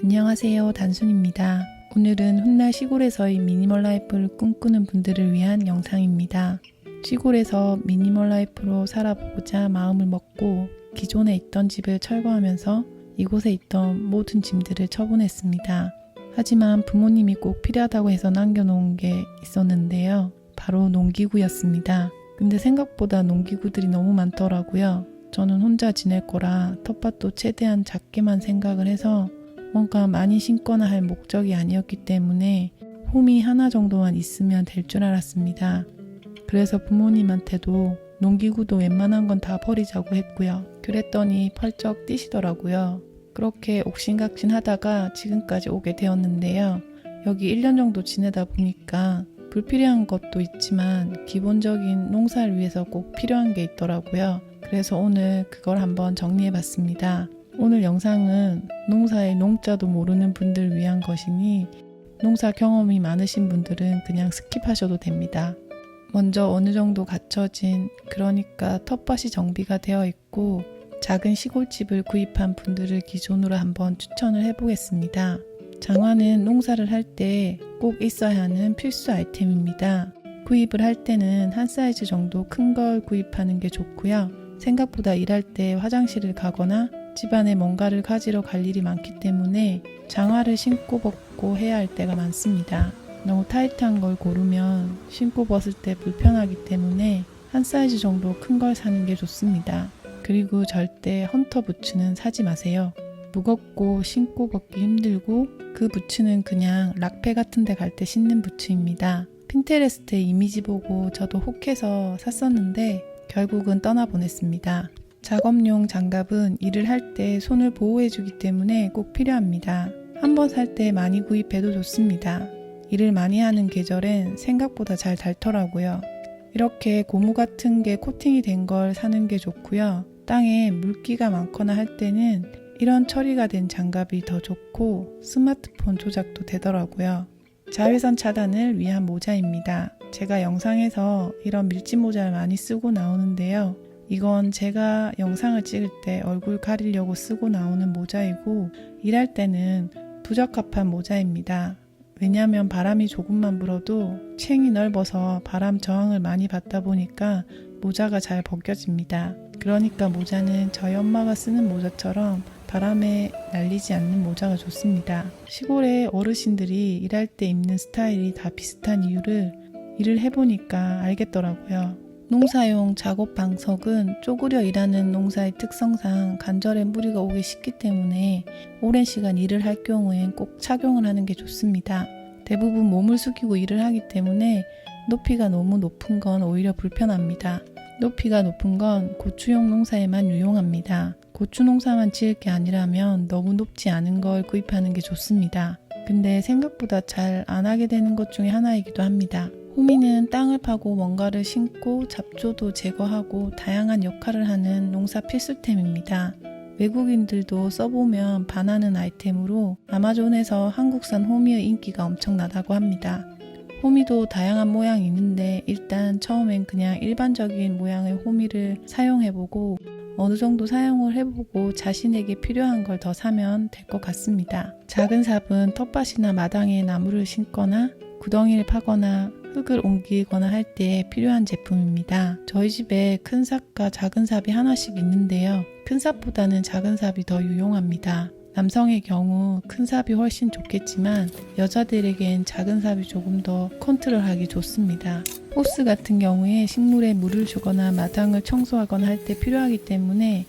안녕하세요, 단순입니다. 오늘은 훗날 시골에서의 미니멀 라이프를 꿈꾸는 분들을 위한 영상입니다. 시골에서 미니멀 라이프로 살아보고자 마음을 먹고 기존에 있던 집을 철거하면서 이곳에 있던 모든 짐들을 처분했습니다. 하지만 부모님이 꼭 필요하다고 해서 남겨놓은 게 있었는데요. 바로 농기구였습니다. 근데 생각보다 농기구들이 너무 많더라고요. 저는 혼자 지낼 거라 텃밭도 최대한 작게만 생각을 해서 뭔가 많이 심거나 할 목적이 아니었기 때문에 홈이 하나 정도만 있으면 될 줄 알았습니다. 그래서 부모님한테도 농기구도 웬만한 건 다 버리자고 했고요. 그랬더니 펄쩍 뛰시더라고요. 그렇게 옥신각신 하다가 지금까지 오게 되었는데요. 여기 1년 정도 지내다 보니까 불필요한 것도 있지만 기본적인 농사를 위해서 꼭 필요한 게 있더라고요. 그래서 오늘 그걸 한번 정리해 봤습니다. 오늘 영상은 농사의 농자도 모르는 분들을 위한 것이니 농사 경험이 많으신 분들은 그냥 스킵하셔도 됩니다. 먼저 어느 정도 갖춰진, 그러니까 텃밭이 정비가 되어 있고 작은 시골집을 구입한 분들을 기준으로 한번 추천을 해보겠습니다. 장화는 농사를 할 때 꼭 있어야 하는 필수 아이템입니다. 구입을 할 때는 한 사이즈 정도 큰 걸 구입하는 게 좋고요. 생각보다 일할 때 화장실을 가거나 집안에 뭔가를 가지러 갈 일이 많기 때문에 장화를 신고 벗고 해야 할 때가 많습니다. 너무 타이트한 걸 고르면 신고 벗을 때 불편하기 때문에 한 사이즈 정도 큰 걸 사는 게 좋습니다. 그리고 절대 헌터 부츠는 사지 마세요. 무겁고 신고 벗기 힘들고 그 부츠는 그냥 락페 같은 데 갈 때 신는 부츠입니다. 핀테레스트의 이미지 보고 저도 혹해서 샀었는데 결국은 떠나보냈습니다. 작업용 장갑은 일을 할 때 손을 보호해주기 때문에 꼭 필요합니다. 한번 살 때 많이 구입해도 좋습니다. 일을 많이 하는 계절엔 생각보다 잘 닳더라고요. 이렇게 고무 같은 게 코팅이 된 걸 사는 게 좋고요. 땅에 물기가 많거나 할 때는 이런 처리가 된 장갑이 더 좋고 스마트폰 조작도 되더라고요. 자외선 차단을 위한 모자입니다. 제가 영상에서 이런 밀짚 모자를 많이 쓰고 나오는데요. 이건 제가 영상을 찍을 때 얼굴 가리려고 쓰고 나오는 모자이고 일할 때는 부적합한 모자입니다. 왜냐하면 바람이 조금만 불어도 챙이 넓어서 바람 저항을 많이 받다 보니까 모자가 잘 벗겨집니다. 그러니까 모자는 저희 엄마가 쓰는 모자처럼 바람에 날리지 않는 모자가 좋습니다. 시골의 어르신들이 일할 때 입는 스타일이 다 비슷한 이유를 일을 해보니까 알겠더라고요. 농사용 작업 방석은 쪼그려 일하는 농사의 특성상 관절에 무리가 오기 쉽기 때문에 오랜 시간 일을 할 경우엔 꼭 착용을 하는 게 좋습니다. 대부분 몸을 숙이고 일을 하기 때문에 높이가 너무 높은 건 오히려 불편합니다. 높이가 높은 건 고추용 농사에만 유용합니다. 고추 농사만 지을 게 아니라면 너무 높지 않은 걸 구입하는 게 좋습니다. 근데 생각보다 잘 안 하게 되는 것 중에 하나이기도 합니다. 호미는 땅을 파고 뭔가를 심고 잡초도 제거하고 다양한 역할을 하는 농사 필수템입니다. 외국인들도 써보면 반하는 아이템으로 아마존에서 한국산 호미의 인기가 엄청나다고 합니다. 호미도 다양한 모양이 있는데 일단 처음엔 그냥 일반적인 모양의 호미를 사용해보고 어느 정도 사용을 해보고 자신에게 필요한 걸 더 사면 될 것 같습니다. 작은 삽은 텃밭이나 마당에 나무를 심거나 구덩이를 파거나 흙을 옮기거나 할 때 필요한 제품입니다. 저희 집에 큰 삽과 작은 삽이 하나씩 있는데요. 큰 삽보다는 작은 삽이 더 유용합니다. 남성의 경우 큰 삽이 훨씬 좋겠지만 여자들에겐 작은 삽이 조금 더 컨트롤하기 좋습니다. 호스 같은 경우에 식물에 물을 주거나 마당을 청소하거나 할 때 필요하기 때문에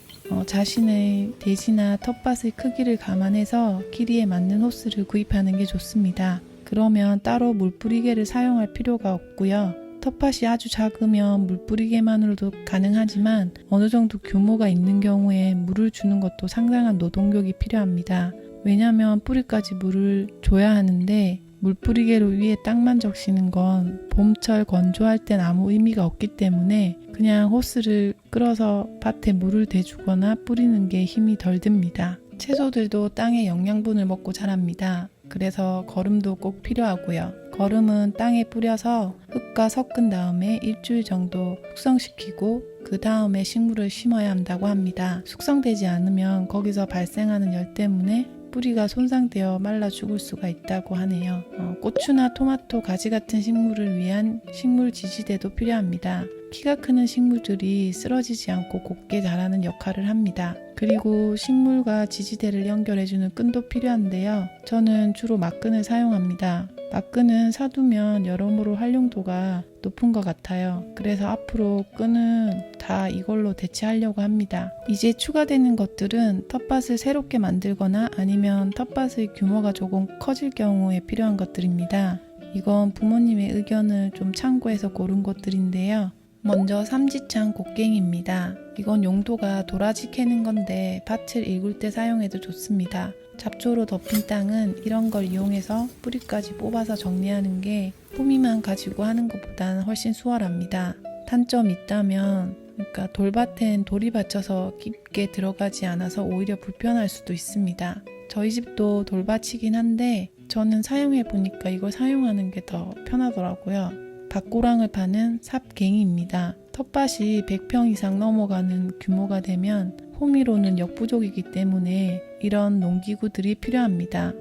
자신의 대지나 텃밭의 크기를 감안해서 길이에 맞는 호스를 구입하는 게 좋습니다. 그러면 따로 물뿌리개를 사용할 필요가 없고요. 텃밭이 아주 작으면 물뿌리개만으로도 가능하지만 어느 정도 규모가 있는 경우에 물을 주는 것도 상당한 노동력이 필요합니다. 왜냐하면 뿌리까지 물을 줘야 하는데 물뿌리개로 위에 땅만 적시는 건 봄철 건조할 땐 아무 의미가 없기 때문에 그냥 호스를 끌어서 밭에 물을 대주거나 뿌리는 게 힘이 덜 듭니다. 채소들도 땅의 영양분을 먹고 자랍니다. 그래서 거름도 꼭 필요하고요. 거름은 땅에 뿌려서 흙과 섞은 다음에 일주일 정도 숙성시키고 그 다음에 식물을 심어야 한다고 합니다. 숙성되지 않으면 거기서 발생하는 열 때문에 뿌리가 손상되어 말라 죽을 수가 있다고 하네요. 고추나 토마토, 가지 같은 식물을 위한 식물 지지대도 필요합니다. 키가 크는 식물들이 쓰러지지 않고 곱게 자라는 역할을 합니다. 그리고 식물과 지지대를 연결해주는 끈도 필요한데요. 저는 주로 막끈을 사용합니다. 막끈은 사두면 여러모로 활용도가 높은 것 같아요. 그래서 앞으로 끈은 다 이걸로 대체하려고 합니다. 이제 추가되는 것들은 텃밭을 새롭게 만들거나 아니면 텃밭의 규모가 조금 커질 경우에 필요한 것들입니다. 이건 부모님의 의견을 좀 참고해서 고른 것들인데요. 먼저 삼지창 곡괭이입니다. 이건 용도가 도라지 캐는 건데 밭을 일굴 때 사용해도 좋습니다. 잡초로 덮인 땅은 이런 걸 이용해서 뿌리까지 뽑아서 정리하는 게 호미만 가지고 하는 것보다는 훨씬 수월합니다. 단점이 있다면 그러니까 돌밭엔 돌이 받쳐서 깊게 들어가지 않아서 오히려 불편할 수도 있습니다. 저희 집도 돌밭이긴 한데 저는 사용해 보니까 이걸 사용하는 게 더 편하더라고요. 밭고랑을 파는 삽갱이입니다. 텃밭이 100평 이상 넘어가는 규모가 되면 호미로는 역부족이기 때문에 이런 농기구들이 필요합니다.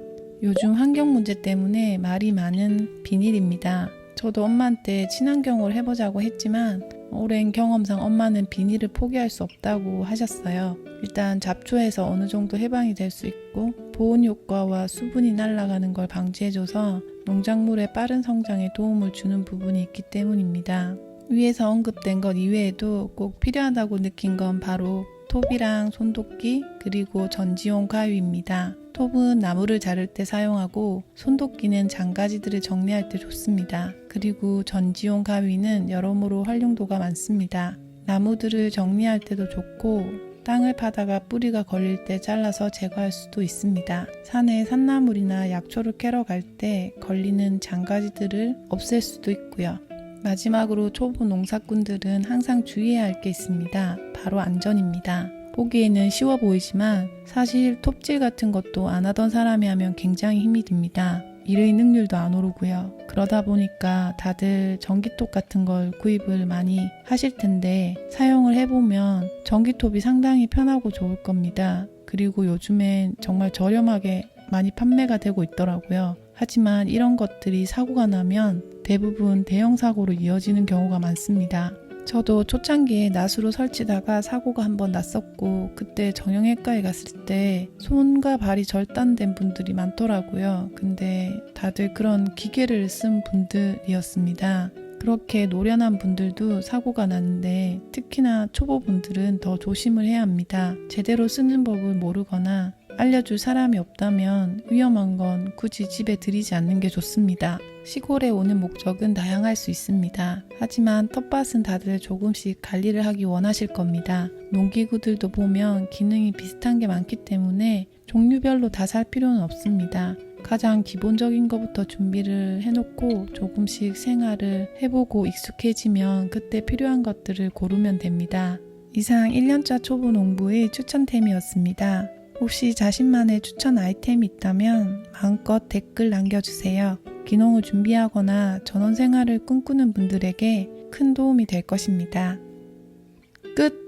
요즘 환경 문제 때문에 말이 많은 비닐입니다. 저도 엄마한테 친환경을 해보자고 했지만 오랜 경험상 엄마는 비닐을 포기할 수 없다고 하셨어요. 일단 잡초에서 어느 정도 해방이 될 수 있고 보온 효과와 수분이 날아가는 걸 방지해줘서 농작물의 빠른 성장에 도움을 주는 부분이 있기 때문입니다. 위에서 언급된 것 이외에도 꼭 필요하다고 느낀 건 바로 톱이랑 손도끼 그리고 전지용 가위입니다. 톱은 나무를 자를 때 사용하고 손도끼는 장가지들을 정리할 때 좋습니다. 그리고 전지용 가위는 여러모로 활용도가 많습니다. 나무들을 정리할 때도 좋고 땅을 파다가 뿌리가 걸릴 때 잘라서 제거할 수도 있습니다. 산에 산나물이나 약초를 캐러 갈 때 걸리는 장가지들을 없앨 수도 있고요. 마지막으로 초보 농사꾼들은 항상 주의해야 할 게 있습니다. 바로 안전입니다. 보기에는 쉬워 보이지만 사실 톱질 같은 것도 안 하던 사람이 하면 굉장히 힘이 듭니다. 일의 능률도 안 오르고요. 그러다 보니까 다들 전기톱 같은 걸 구입을 많이 하실 텐데 사용을 해보면 전기톱이 상당히 편하고 좋을 겁니다. 그리고 요즘엔 정말 저렴하게 많이 판매가 되고 있더라고요. 하지만 이런 것들이 사고가 나면 대부분 대형 사고로 이어지는 경우가 많습니다. 저도 초창기에 낫으로 설치다가 사고가 한번 났었고 그때 정형외과에 갔을 때 손과 발이 절단된 분들이 많더라고요. 근데 다들 그런 기계를 쓴 분들이었습니다. 그렇게 노련한 분들도 사고가 나는데 특히나 초보분들은 더 조심을 해야 합니다. 제대로 쓰는 법을 모르거나 알려줄 사람이 없다면 위험한 건 굳이 집에 들이지 않는 게 좋습니다. 시골에 오는 목적은 다양할 수 있습니다. 하지만 텃밭은 다들 조금씩 관리를 하기 원하실 겁니다. 농기구들도 보면 기능이 비슷한 게 많기 때문에 종류별로 다 살 필요는 없습니다. 가장 기본적인 것부터 준비를 해놓고 조금씩 생활을 해보고 익숙해지면 그때 필요한 것들을 고르면 됩니다. 이상 1년차 초보 농부의 추천템이었습니다. 혹시 자신만의 추천 아이템이 있다면 마음껏 댓글 남겨주세요. 귀농을 준비하거나 전원 생활을 꿈꾸는 분들에게 큰 도움이 될 것입니다. 끝!